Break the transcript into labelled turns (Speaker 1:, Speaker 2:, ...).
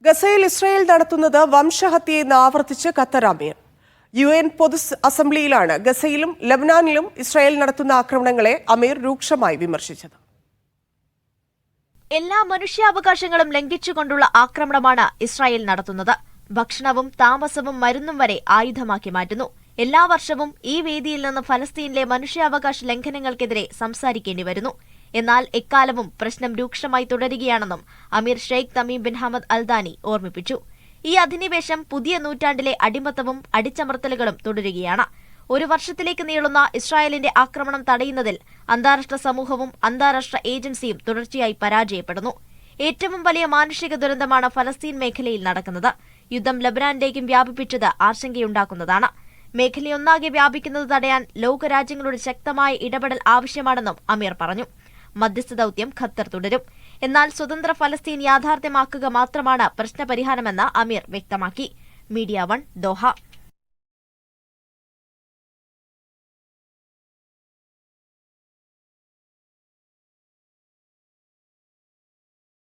Speaker 1: ഗസയിൽ ഇസ്രായേൽ നടത്തുന്നത് വംശഹത്യയെന്ന് ആവർത്തിച്ച് ഖത്തർ അമീർ. UN പൊതു അസംബ്ലിയിലാണ് ഗസയിലും ലബനാനിലും ഇസ്രായേൽ നടത്തുന്ന ആക്രമണങ്ങളെ അമീർ രൂക്ഷമായി വിമർശിച്ചത്.
Speaker 2: എല്ലാ മനുഷ്യാവകാശങ്ങളും ലംഘിച്ചുകൊണ്ടുള്ള ആക്രമണമാണ് ഇസ്രായേൽ നടത്തുന്നത്. ഭക്ഷണവും താമസവും മരുന്നും വരെ ആയുധമാക്കി മാറ്റുന്നു. എല്ലാ വർഷവും ഈ വേദിയിൽ നിന്ന് ഫലസ്തീനിലെ മനുഷ്യാവകാശ ലംഘനങ്ങൾക്കെതിരെ സംസാരിക്കേണ്ടി വരുന്നു. എന്നാൽ എക്കാലവും പ്രശ്നം രൂക്ഷമായി തുടരുകയാണെന്നും അമീർ ഷെയ്ഖ് തമീം ബിൻ ഹമദ് അൽദാനി ഓർമ്മിപ്പിച്ചു. ഈ അധിനിവേശം പുതിയ നൂറ്റാണ്ടിലെ അടിമത്തവും അടിച്ചമർത്തലുകളും തുടരുകയാണ്. ഒരു വർഷത്തിലേക്ക് നീളുന്ന ഇസ്രായേലിന്റെ ആക്രമണം തടയുന്നതിൽ അന്താരാഷ്ട്ര സമൂഹവും അന്താരാഷ്ട്ര ഏജൻസിയും തുടർച്ചയായി പരാജയപ്പെടുന്നു. ഏറ്റവും വലിയ മാനുഷിക ദുരന്തമാണ് ഫലസ്തീൻ മേഖലയിൽ നടക്കുന്നത്. യുദ്ധം ലബനാനിലേക്കും വ്യാപിപ്പിച്ചത് ആശങ്കയുണ്ടാക്കുന്നതാണ്. മേഖലയൊന്നാകെ വ്യാപിക്കുന്നത് തടയാൻ ലോകരാജ്യങ്ങളുടെ ശക്തമായ ഇടപെടൽ ആവശ്യമാണെന്നും അമീർ പറഞ്ഞു. മധ്യസ്ഥ ദൌത്യം ഖത്തർ തുടരും. എന്നാൽ സ്വതന്ത്ര ഫലസ്തീൻ യാഥാർത്ഥ്യമാക്കുക മാത്രമാണ് പ്രശ്നപരിഹാരമെന്ന് അമീർ വ്യക്തമാക്കി. Media 1 Doha.